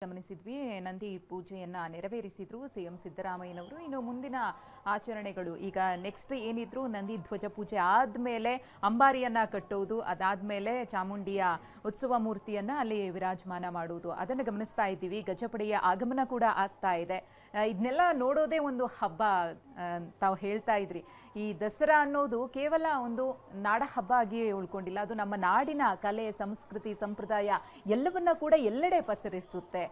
ಗಮನಿಸಿದ್ವಿ ನಂದಿ ಪೂಜೆಯನ್ನ ನೆರವೇರಿಸಿದ್ರು ಸಿಎಂ ಸಿದ್ದರಾಮಯ್ಯನವರು. ಇನ್ನು ಮುಂದಿನ ಆಚರಣೆಗಳು ಈಗ ನೆಕ್ಸ್ಟ್ ಏನಿದ್ರು ನಂದಿ ಧ್ವಜ ಪೂಜೆ ಆದ್ಮೇಲೆ ಅಂಬಾರಿಯನ್ನ ಕಟ್ಟೋದು, ಅದಾದ್ಮೇಲೆ ಚಾಮುಂಡಿಯ ಉತ್ಸವ ಮೂರ್ತಿಯನ್ನ ಅಲ್ಲಿ ವಿರಾಜಮಾನ ಮಾಡುವುದು, ಅದನ್ನು ಗಮನಿಸ್ತಾ ಇದ್ದೀವಿ. ಗಜಪಡೆಯ ಆಗಮನ ಕೂಡ ಆಗ್ತಾ ಇದೆ. ಇದನ್ನೆಲ್ಲ ನೋಡೋದೇ ಒಂದು ಹಬ್ಬ. ತಾವು ಹೇಳ್ತಾ ಇದ್ರಿ, ಈ ದಸರಾ ಅನ್ನೋದು ಕೇವಲ ಒಂದು ನಾಡ ಹಬ್ಬ ಆಗಿ ಉಳ್ಕೊಂಡಿಲ್ಲ, ಅದು ನಮ್ಮ ನಾಡಿನ ಕಲೆ, ಸಂಸ್ಕೃತಿ, ಸಂಪ್ರದಾಯ ಎಲ್ಲವನ್ನ ಕೂಡ ಎಲ್ಲೆಡೆ ಪಸರಿಸುತ್ತೆ.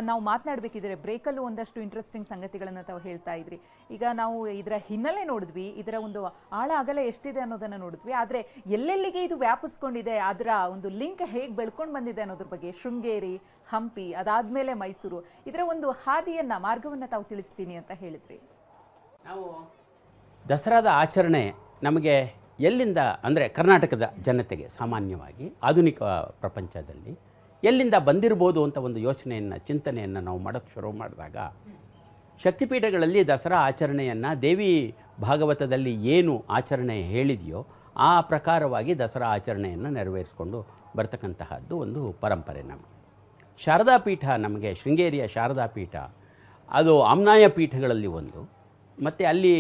ನಾವು ಮಾತನಾಡಬೇಕಿದ್ರೆ ಬ್ರೇಕಲ್ಲೂ ಒಂದಷ್ಟು ಇಂಟ್ರೆಸ್ಟಿಂಗ್ ಸಂಗತಿಗಳನ್ನು ತಾವು ಹೇಳ್ತಾ ಇದ್ರಿ. ಈಗ ನಾವು ಇದರ ಹಿನ್ನೆಲೆ ನೋಡಿದ್ವಿ, ಇದರ ಒಂದು ಆಳ ಅಗಲ ಎಷ್ಟಿದೆ ಅನ್ನೋದನ್ನು ನೋಡಿದ್ವಿ. ಆದರೆ ಎಲ್ಲೆಲ್ಲಿಗೆ ಇದು ವ್ಯಾಪಿಸ್ಕೊಂಡಿದೆ, ಅದರ ಒಂದು ಲಿಂಕ್ ಹೇಗೆ ಬೆಳ್ಕೊಂಡು ಬಂದಿದೆ ಅನ್ನೋದ್ರ ಬಗ್ಗೆ ಶೃಂಗೇರಿ, ಹಂಪಿ, ಅದಾದ್ಮೇಲೆ ಮೈಸೂರು, ಇದರ ಒಂದು ಹಾದಿಯನ್ನ, ಮಾರ್ಗವನ್ನು ತಾವು ತಿಳಿಸ್ತೀನಿ ಅಂತ ಹೇಳಿದ್ರಿ. ನಾವು ದಸರಾದ ಆಚರಣೆ ನಮಗೆ ಎಲ್ಲಿಂದ ಅಂದರೆ ಕರ್ನಾಟಕದ ಜನತೆಗೆ ಸಾಮಾನ್ಯವಾಗಿ ಆಧುನಿಕ ಪ್ರಪಂಚದಲ್ಲಿ ಎಲ್ಲಿಂದ ಬಂದಿರ್ಬೋದು ಅಂತ ಒಂದು ಯೋಚನೆಯನ್ನು, ಚಿಂತನೆಯನ್ನು ನಾವು ಮಾಡೋಕ್ಕೆ ಶುರು ಮಾಡಿದಾಗ ಶಕ್ತಿಪೀಠಗಳಲ್ಲಿ ದಸರಾ ಆಚರಣೆಯನ್ನು ದೇವಿ ಭಾಗವತದಲ್ಲಿ ಏನು ಆಚರಣೆ ಹೇಳಿದೆಯೋ ಆ ಪ್ರಕಾರವಾಗಿ ದಸರಾ ಆಚರಣೆಯನ್ನು ನೆರವೇರಿಸಿಕೊಂಡು ಬರ್ತಕ್ಕಂತಹದ್ದು ಒಂದು ಪರಂಪರೆ. ನಮಗೆ ಶಾರದಾ ಪೀಠ, ನಮಗೆ ಶೃಂಗೇರಿಯ ಶಾರದಾ ಪೀಠ ಅದು ಆಮ್ನಾಯ ಪೀಠಗಳಲ್ಲಿ ಒಂದು. ಮತ್ತು ಅಲ್ಲಿ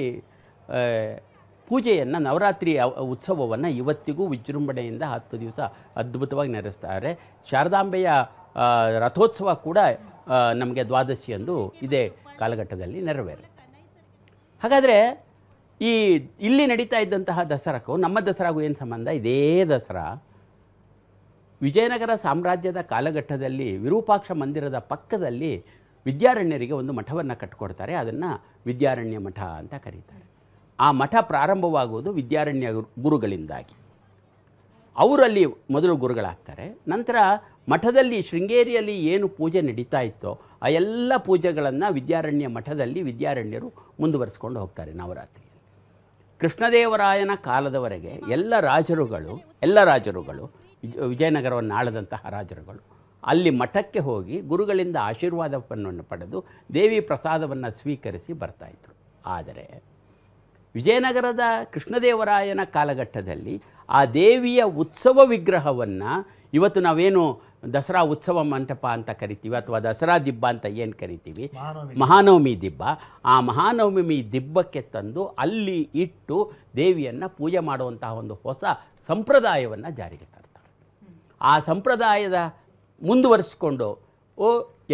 ಪೂಜೆಯನ್ನು, ನವರಾತ್ರಿ ಉತ್ಸವವನ್ನು ಇವತ್ತಿಗೂ ವಿಜೃಂಭಣೆಯಿಂದ 10 ದಿವಸ ಅದ್ಭುತವಾಗಿ ನಡೆಸ್ತಾರೆ. ಶಾರದಾಂಬೆಯ ರಥೋತ್ಸವ ಕೂಡ ನಮಗೆ ದ್ವಾದಶಿಯಂದು ಇದೇ ಕಾಲಘಟ್ಟದಲ್ಲಿ ನೆರವೇರುತ್ತೆ. ಹಾಗಾದರೆ ಇಲ್ಲಿ ನಡೀತಾ ಇದ್ದಂತಹ ದಸರಾಕ್ಕೂ ನಮ್ಮ ದಸರಾಗೂ ಏನು ಸಂಬಂಧ? ಇದೇ ದಸರಾ ವಿಜಯನಗರ ಸಾಮ್ರಾಜ್ಯದ ಕಾಲಘಟ್ಟದಲ್ಲಿ ವಿರೂಪಾಕ್ಷ ಮಂದಿರದ ಪಕ್ಕದಲ್ಲಿ ವಿದ್ಯಾರಣ್ಯರಿಗೆ ಒಂದು ಮಠವನ್ನು ಕಟ್ಟಿಕೊಡ್ತಾರೆ. ಅದನ್ನು ವಿದ್ಯಾರಣ್ಯ ಮಠ ಅಂತ ಕರೀತಾರೆ. ಆ ಮಠ ಪ್ರಾರಂಭವಾಗುವುದು ವಿದ್ಯಾರಣ್ಯ ಗುರುಗಳಿಂದಾಗಿ. ಅವರಲ್ಲಿ ಮೊದಲು ಗುರುಗಳಾಗ್ತಾರೆ. ನಂತರ ಮಠದಲ್ಲಿ ಶೃಂಗೇರಿಯಲ್ಲಿ ಏನು ಪೂಜೆ ನಡೀತಾ ಇತ್ತೋ ಆ ಎಲ್ಲ ಪೂಜೆಗಳನ್ನು ವಿದ್ಯಾರಣ್ಯ ಮಠದಲ್ಲಿ ವಿದ್ಯಾರಣ್ಯರು ಮುಂದುವರಿಸ್ಕೊಂಡು ಹೋಗ್ತಾರೆ. ನವರಾತ್ರಿಯಲ್ಲಿ ಕೃಷ್ಣದೇವರಾಯನ ಕಾಲದವರೆಗೆ ಎಲ್ಲ ರಾಜರುಗಳು ವಿಜಯನಗರವನ್ನು ಆಳದಂತಹ ರಾಜರುಗಳು ಅಲ್ಲಿ ಮಠಕ್ಕೆ ಹೋಗಿ ಗುರುಗಳಿಂದ ಆಶೀರ್ವಾದವನ್ನು ಪಡೆದು ದೇವಿ ಪ್ರಸಾದವನ್ನು ಸ್ವೀಕರಿಸಿ ಬರ್ತಾಯಿದ್ರು. ಆದರೆ ವಿಜಯನಗರದ ಕೃಷ್ಣದೇವರಾಯನ ಕಾಲಘಟ್ಟದಲ್ಲಿ ಆ ದೇವಿಯ ಉತ್ಸವ ವಿಗ್ರಹವನ್ನು ಇವತ್ತು ನಾವೇನು ದಸರಾ ಉತ್ಸವ ಮಂಟಪ ಅಂತ ಕರಿತೀವಿ ಅಥವಾ ದಸರಾ ದಿಬ್ಬ ಅಂತ ಏನು ಕರಿತೀವಿ, ಮಹಾನವಮಿ ದಿಬ್ಬ, ಆ ಮಹಾನವಮಿ ದಿಬ್ಬಕ್ಕೆ ತಂದು ಅಲ್ಲಿ ಇಟ್ಟು ದೇವಿಯನ್ನು ಪೂಜೆ ಮಾಡುವಂತಹ ಒಂದು ಹೊಸ ಸಂಪ್ರದಾಯವನ್ನು ಜಾರಿಗೆ ತರ್ತಾರೆ. ಆ ಸಂಪ್ರದಾಯದ ಮುಂದುವರಿಸಿಕೊಂಡು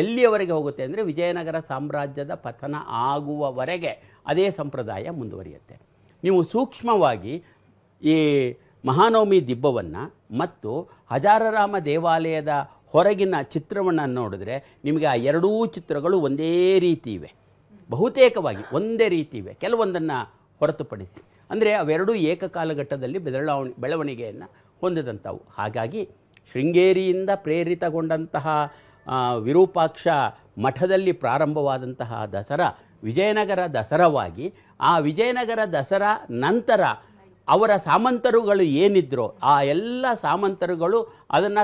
ಎಲ್ಲಿಯವರೆಗೆ ಹೋಗುತ್ತೆ ಅಂದರೆ ವಿಜಯನಗರ ಸಾಮ್ರಾಜ್ಯದ ಪತನ ಆಗುವವರೆಗೆ ಅದೇ ಸಂಪ್ರದಾಯ ಮುಂದುವರಿಯುತ್ತೆ. ನೀವು ಸೂಕ್ಷ್ಮವಾಗಿ ಈ ಮಹಾನವಮಿ ದಿಬ್ಬವನ್ನು ಮತ್ತು ಹಜಾರರಾಮ ದೇವಾಲಯದ ಹೊರಗಿನ ಚಿತ್ರವನ್ನು ನೋಡಿದ್ರೆ ನಿಮಗೆ ಆ ಎರಡೂ ಚಿತ್ರಗಳು ಒಂದೇ ರೀತಿ ಇವೆ, ಬಹುತೇಕವಾಗಿ ಒಂದೇ ರೀತಿ ಇವೆ, ಕೆಲವೊಂದನ್ನು ಹೊರತುಪಡಿಸಿ. ಅಂದರೆ ಅವೆರಡೂ ಏಕಕಾಲಘಟ್ಟದಲ್ಲಿ ಬೆಳವಣಿಗೆಯನ್ನು ಹೊಂದಿದಂಥವು. ಹಾಗಾಗಿ ಶೃಂಗೇರಿಯಿಂದ ಪ್ರೇರಿತಗೊಂಡಂತಹ ವಿರೂಪಾಕ್ಷ ಮಠದಲ್ಲಿ ಪ್ರಾರಂಭವಾದಂತಹ ದಸರಾ ವಿಜಯನಗರ ದಸರಾವಾಗಿ, ಆ ವಿಜಯನಗರ ದಸರಾ ನಂತರ ಅವರ ಸಾಮಂತರುಗಳು ಏನಿದ್ರೋ ಆ ಎಲ್ಲ ಸಾಮಂತರುಗಳು ಅದನ್ನು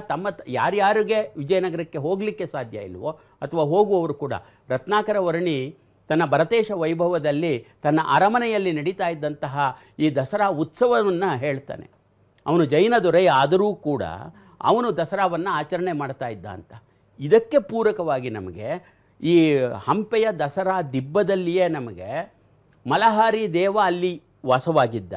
ಯಾರ್ಯಾರಿಗೆ ವಿಜಯನಗರಕ್ಕೆ ಹೋಗಲಿಕ್ಕೆ ಸಾಧ್ಯ ಇಲ್ವೋ ಅಥವಾ ಹೋಗುವವರು ಕೂಡ, ರತ್ನಾಕರ ವರ್ಣಿ ತನ್ನ ಭರತೇಶ ವೈಭವದಲ್ಲಿ ತನ್ನ ಅರಮನೆಯಲ್ಲಿ ನಡೀತಾ ಇದ್ದಂತಹ ಈ ದಸರಾ ಉತ್ಸವವನ್ನು ಹೇಳ್ತಾನೆ. ಅವನು ಜೈನ ದೊರೆ ಆದರೂ ಕೂಡ ಅವನು ದಸರಾವನ್ನು ಆಚರಣೆ ಮಾಡ್ತಾ ಇದ್ದ ಅಂತ. ಇದಕ್ಕೆ ಪೂರಕವಾಗಿ ನಮಗೆ ಈ ಹಂಪೆಯ ದಸರಾ ದಿಬ್ಬದಲ್ಲಿಯೇ ನಮಗೆ ಮಲಹಾರಿ ದೇವ ಅಲ್ಲಿ ವಾಸವಾಗಿದ್ದ,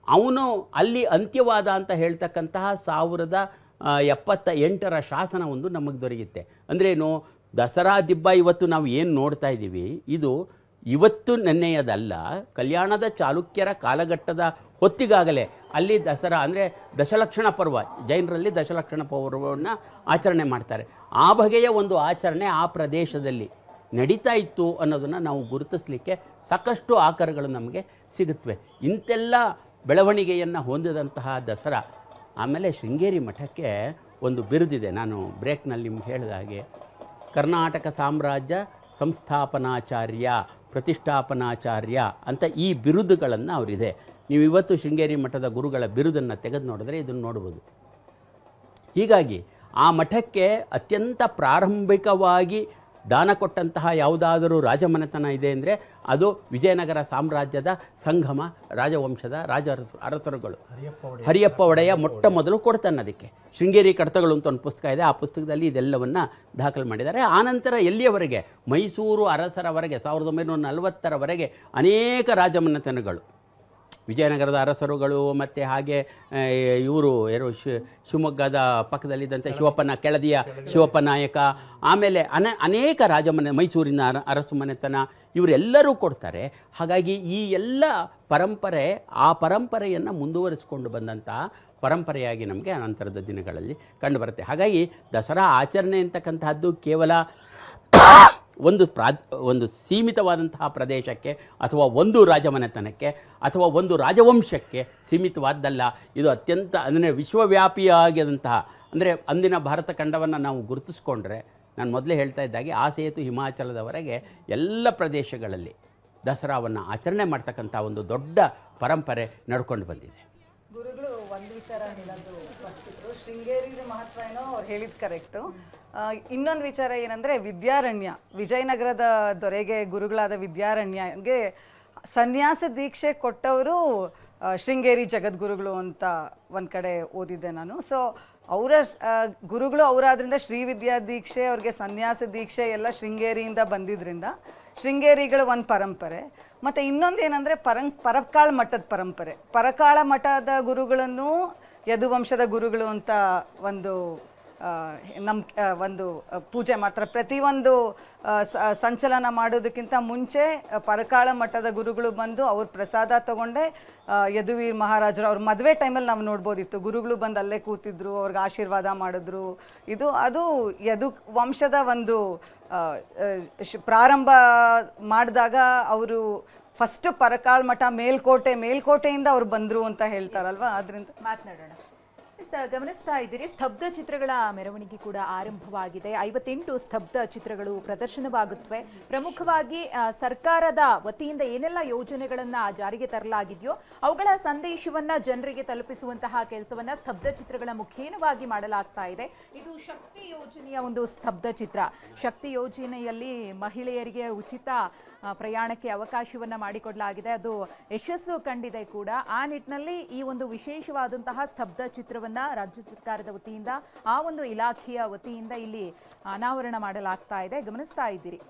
ಅವನು ಅಲ್ಲಿ ಅಂತ್ಯವಾದ ಅಂತ ಹೇಳ್ತಕ್ಕಂತಹ 1078ರ ಶಾಸನ ಒಂದು ನಮಗೆ ದೊರೆಯುತ್ತೆ. ಅಂದ್ರೇನು, ದಸರಾ ದಿಬ್ಬ ಇವತ್ತು ನಾವು ಏನು ನೋಡ್ತಾ ಇದ್ದೀವಿ ಇದು ಇವತ್ತು ನೆನ್ನೆಯದಲ್ಲ, ಕಲ್ಯಾಣದ ಚಾಲುಕ್ಯರ ಕಾಲಘಟ್ಟದ ಹೊತ್ತಿಗಾಗಲೇ ಅಲ್ಲಿ ದಸರಾ ಅಂದರೆ ದಶಲಕ್ಷಣ ಪರ್ವ, ಜೈನರಲ್ಲಿ ದಶಲಕ್ಷಣ ಪರ್ವವನ್ನು ಆಚರಣೆ ಮಾಡ್ತಾರೆ. ಆ ಬಗೆಯ ಒಂದು ಆಚರಣೆ ಆ ಪ್ರದೇಶದಲ್ಲಿ ನಡೀತಾ ಇತ್ತು ಅನ್ನೋದನ್ನು ನಾವು ಗುರುತಿಸಲಿಕ್ಕೆ ಸಾಕಷ್ಟು ಆಕಾರಗಳು ನಮಗೆ ಸಿಗುತ್ತವೆ. ಇಂತೆಲ್ಲ ಬೆಳವಣಿಗೆಯನ್ನು ಹೊಂದಿದಂತಹ ದಸರಾ. ಆಮೇಲೆ ಶೃಂಗೇರಿ ಮಠಕ್ಕೆ ಒಂದು ಬಿರುದಿದೆ, ನಾನು ಬ್ರೇಕ್ನಲ್ಲಿ ನಿಮ್ಗೆ ಹೇಳಿದ ಹಾಗೆ ಕರ್ನಾಟಕ ಸಾಮ್ರಾಜ್ಯ ಸಂಸ್ಥಾಪನಾಚಾರ್ಯ, ಪ್ರತಿಷ್ಠಾಪನಾಚಾರ್ಯ ಅಂತ ಈ ಬಿರುದುಗಳನ್ನು ಅವರಿದೆ. ನೀವು ಇವತ್ತು ಶೃಂಗೇರಿ ಮಠದ ಗುರುಗಳ ಬಿರುದನ್ನು ತೆಗೆದು ನೋಡಿದ್ರೆ ಇದನ್ನು ನೋಡ್ಬೋದು. ಹೀಗಾಗಿ ಆ ಮಠಕ್ಕೆ ಅತ್ಯಂತ ಪ್ರಾರಂಭಿಕವಾಗಿ ದಾನ ಕೊಟ್ಟಂತಹ ಯಾವುದಾದರೂ ರಾಜಮನೆತನ ಇದೆ ಅಂದರೆ ಅದು ವಿಜಯನಗರ ಸಾಮ್ರಾಜ್ಯದ ಸಂಗಮ ರಾಜವಂಶದ ಅರಸರುಗಳು. ಹರಿಯಪ್ಪ ಒಡೆಯ ಮೊಟ್ಟ ಮೊದಲು ಕೊಡ್ತಾನೆ ಅದಕ್ಕೆ. ಶೃಂಗೇರಿ ಕಡತಗಳು ಅಂತ ಒಂದು ಪುಸ್ತಕ ಇದೆ, ಆ ಪುಸ್ತಕದಲ್ಲಿ ಇದೆಲ್ಲವನ್ನು ದಾಖಲು ಮಾಡಿದ್ದಾರೆ. ಆನಂತರ ಎಲ್ಲಿಯವರೆಗೆ ಮೈಸೂರು ಅರಸರವರೆಗೆ 1940ರವರೆಗೆ ಅನೇಕ ರಾಜಮನೆತನಗಳು, ವಿಜಯನಗರದ ಅರಸರುಗಳು ಮತ್ತು ಹಾಗೆ ಇವರು ಶಿವಮೊಗ್ಗದ ಪಕ್ಕದಲ್ಲಿದ್ದಂಥ ಕೆಳದಿಯ ಶಿವಪ್ಪ ನಾಯಕ, ಆಮೇಲೆ ಅನೇಕ ಮೈಸೂರಿನ ಅರಸು ಮನೆತನ ಇವರೆಲ್ಲರೂ ಕೊಡ್ತಾರೆ. ಹಾಗಾಗಿ ಈ ಎಲ್ಲ ಪರಂಪರೆ ಆ ಪರಂಪರೆಯನ್ನು ಮುಂದುವರಿಸಿಕೊಂಡು ಬಂದಂತಹ ಪರಂಪರೆಯಾಗಿ ನಮಗೆ ಅನಂತರದ ದಿನಗಳಲ್ಲಿ ಕಂಡುಬರುತ್ತೆ. ಹಾಗಾಗಿ ದಸರಾ ಆಚರಣೆ ಅಂತಕ್ಕಂತಹದ್ದು ಕೇವಲ ಒಂದು ಸೀಮಿತವಾದಂತಹ ಪ್ರದೇಶಕ್ಕೆ ಅಥವಾ ಒಂದು ರಾಜಮನೆತನಕ್ಕೆ ಅಥವಾ ಒಂದು ರಾಜವಂಶಕ್ಕೆ ಸೀಮಿತವಾದ್ದಲ್ಲ. ಇದು ಅತ್ಯಂತ ಅಂದರೆ ವಿಶ್ವವ್ಯಾಪಿಯಾಗಿದಂತಹ, ಅಂದರೆ ಅಂದಿನ ಭಾರತ ಖಂಡವನ್ನು ನಾವು ಗುರುತಿಸ್ಕೊಂಡ್ರೆ, ನಾನು ಮೊದಲೇ ಹೇಳ್ತಾ ಇದ್ದಾಗೆ ಆ ಸೇತು ಹಿಮಾಚಲದವರೆಗೆ ಎಲ್ಲ ಪ್ರದೇಶಗಳಲ್ಲಿ ದಸರಾವನ್ನು ಆಚರಣೆ ಮಾಡ್ತಕ್ಕಂಥ ಒಂದು ದೊಡ್ಡ ಪರಂಪರೆ ನಡ್ಕೊಂಡು ಬಂದಿದೆ. ಗುರುಗಳು ಒಂದು ವಿಚಾರ ಹೇಳೋದು ಶೃಂಗೇರಿದ ಮಹತ್ವ ಏನೋ ಅವ್ರು ಹೇಳಿದ್ದು ಕರೆಕ್ಟು. ಇನ್ನೊಂದು ವಿಚಾರ ಏನಂದರೆ ವಿದ್ಯಾರಣ್ಯ, ವಿಜಯನಗರದ ದೊರೆಗೆ ಗುರುಗಳಾದ ವಿದ್ಯಾರಣ್ಯಗೆ ಸನ್ಯಾಸ ದೀಕ್ಷೆ ಕೊಟ್ಟವರು ಶೃಂಗೇರಿ ಜಗದ್ಗುರುಗಳು ಅಂತ ಒಂದು ಕಡೆ ಓದಿದ್ದೆ ನಾನು. ಸೊ ಅವರ ಗುರುಗಳು ಅವರಾದ್ರಿಂದ ಶ್ರೀ ವಿದ್ಯಾ ದೀಕ್ಷೆ, ಅವ್ರಿಗೆ ಸನ್ಯಾಸ ದೀಕ್ಷೆ ಎಲ್ಲ ಶೃಂಗೇರಿಯಿಂದ ಬಂದಿದ್ದರಿಂದ ಶೃಂಗೇರಿಗಳ ಒಂದು ಪರಂಪರೆ. ಮತ್ತು ಇನ್ನೊಂದು ಏನಂದರೆ ಪರಕಾಳ ಮಠದ ಪರಂಪರೆ. ಪರಕಾಳ ಮಠದ ಗುರುಗಳನ್ನು ಯದುವಂಶದ ಗುರುಗಳು ಅಂತ ಒಂದು ಒಂದು ಪೂಜೆ ಮಾಡ್ತಾರೆ. ಪ್ರತಿಯೊಂದು ಸಂಚಲನ ಮಾಡೋದಕ್ಕಿಂತ ಮುಂಚೆ ಪರಕಾಳ ಮಠದ ಗುರುಗಳು ಬಂದು ಅವ್ರ ಪ್ರಸಾದ ತಗೊಂಡೆ ಯದುವೀರ್ ಮಹಾರಾಜರು ಅವ್ರ ಮದುವೆ ಟೈಮಲ್ಲಿ ನಾವು ನೋಡ್ಬೋದಿತ್ತು. ಗುರುಗಳು ಬಂದು ಅಲ್ಲೇ ಕೂತಿದ್ರು, ಅವ್ರಿಗೆ ಆಶೀರ್ವಾದ ಮಾಡಿದ್ರು. ಅದು ಯದು ವಂಶದ ಒಂದು ಪ್ರಾರಂಭ ಮಾಡಿದಾಗ ಅವರು ಫಸ್ಟ್ ಪರಕಾಳ ಮಠ ಮೇಲ್ಕೋಟೆಯಿಂದ ಅವ್ರು ಬಂದರು ಅಂತ ಹೇಳ್ತಾರಲ್ವ. ಅದರಿಂದ ಮಾತನಾಡೋಣ. ಗಮನಿಸ್ತಾ ಇದ್ದೀರಿ, ಸ್ತಬ್ಧ ಚಿತ್ರಗಳ ಮೆರವಣಿಗೆ ಕೂಡ ಆರಂಭವಾಗಿದೆ. 58 ಸ್ತಬ್ಧ ಚಿತ್ರಗಳು ಪ್ರದರ್ಶನವಾಗುತ್ತವೆ. ಪ್ರಮುಖವಾಗಿ ಸರ್ಕಾರದ ವತಿಯಿಂದ ಏನೆಲ್ಲ ಯೋಜನೆಗಳನ್ನ ಜಾರಿಗೆ ತರಲಾಗಿದೆಯೋ ಅವುಗಳ ಸಂದೇಶವನ್ನ ಜನರಿಗೆ ತಲುಪಿಸುವಂತಹ ಕೆಲಸವನ್ನ ಸ್ತಬ್ಧ ಚಿತ್ರಗಳ ಮುಖೇನವಾಗಿ ಮಾಡಲಾಗ್ತಾ ಇದೆ. ಇದು ಶಕ್ತಿ ಯೋಜನೆಯ ಒಂದು ಸ್ತಬ್ಧ ಚಿತ್ರ. ಶಕ್ತಿ ಯೋಜನೆಯಲ್ಲಿ ಮಹಿಳೆಯರಿಗೆ ಉಚಿತ ಪ್ರಯಾಣಕ್ಕೆ ಅವಕಾಶವನ್ನು ಮಾಡಿಕೊಡಲಾಗಿದೆ. ಅದು ಯಶಸ್ಸು ಕಂಡಿದೆ ಕೂಡ. ಆ ನಿಟ್ಟಿನಲ್ಲಿ ಈ ಒಂದು ವಿಶೇಷವಾದಂತಹ ಸ್ತಬ್ಧ ಚಿತ್ರವನ್ನು ರಾಜ್ಯ ಸರ್ಕಾರದ ವತಿಯಿಂದ, ಆ ಒಂದು ಇಲಾಖೆಯ ವತಿಯಿಂದ ಇಲ್ಲಿ ಅನಾವರಣ ಮಾಡಲಾಗ್ತಾ ಇದೆ. ಗಮನಿಸ್ತಾ ಇದ್ದೀರಿ,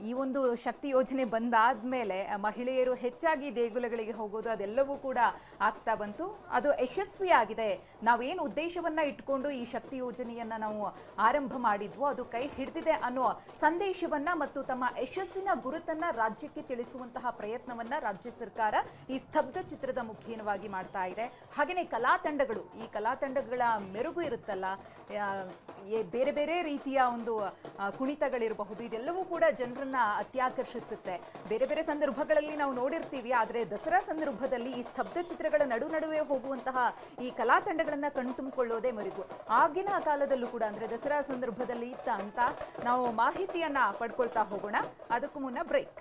ಈ ಒಂದು ಶಕ್ತಿ ಯೋಜನೆ ಬಂದಾದ್ಮೇಲೆ ಮಹಿಳೆಯರು ಹೆಚ್ಚಾಗಿ ದೇಗುಲಗಳಿಗೆ ಹೋಗೋದು ಅದೆಲ್ಲವೂ ಕೂಡ ಆಗ್ತಾ ಬಂತು. ಅದು ಯಶಸ್ವಿಯಾಗಿದೆ. ನಾವೇನು ಉದ್ದೇಶವನ್ನ ಇಟ್ಕೊಂಡು ಈ ಶಕ್ತಿ ಯೋಜನೆಯನ್ನ ನಾವು ಆರಂಭ ಮಾಡಿದ್ವೋ ಅದು ಕೈ ಹಿಡಿದಿದೆ ಅನ್ನೋ ಸಂದೇಶವನ್ನ ಮತ್ತು ತಮ್ಮ ಯಶಸ್ಸಿನ ಗುರುತನ್ನ ರಾಜ್ಯಕ್ಕೆ ತಿಳಿಸುವಂತಹ ಪ್ರಯತ್ನವನ್ನ ರಾಜ್ಯ ಸರ್ಕಾರ ಈ ಸ್ತಬ್ಧ ಚಿತ್ರದ ಮುಖೇನವಾಗಿ ಮಾಡ್ತಾ ಇದೆ. ಹಾಗೆಯೇ ಕಲಾ ತಂಡಗಳು, ಈ ಕಲಾ ತಂಡಗಳ ಮೆರುಗು ಇರುತ್ತಲ್ಲ, ಬೇರೆ ಬೇರೆ ರೀತಿಯ ಒಂದು ಕುಣಿತಗಳಿರಬಹುದು, ಇದೆಲ್ಲವೂ ಕೂಡ ಜನರನ್ನ ಅತ್ಯಾಕರ್ಷಿಸುತ್ತೆ. ಬೇರೆ ಬೇರೆ ಸಂದರ್ಭಗಳಲ್ಲಿ ನಾವು ನೋಡಿರ್ತೀವಿ, ಆದರೆ ದಸರಾ ಸಂದರ್ಭದಲ್ಲಿ ಈ ಸ್ತಬ್ಧ ಚಿತ್ರಗಳ ನಡುವೆ ಹೋಗುವಂತಹ ಈ ಕಲಾ ತಂಡಗಳನ್ನ ಕಣ್ತುಂಬಿಕೊಳ್ಳೋದೇ ಮೆರುಗು. ಆಗಿನ ಕಾಲದಲ್ಲೂ ಕೂಡ, ಅಂದ್ರೆ ದಸರಾ ಸಂದರ್ಭದಲ್ಲಿ ಇತ್ತ ಅಂತ ನಾವು ಮಾಹಿತಿಯನ್ನ ಪಡ್ಕೊಳ್ತಾ ಹೋಗೋಣ. ಅದಕ್ಕೂ ಮುನ್ನ ಬ್ರೇಕ್.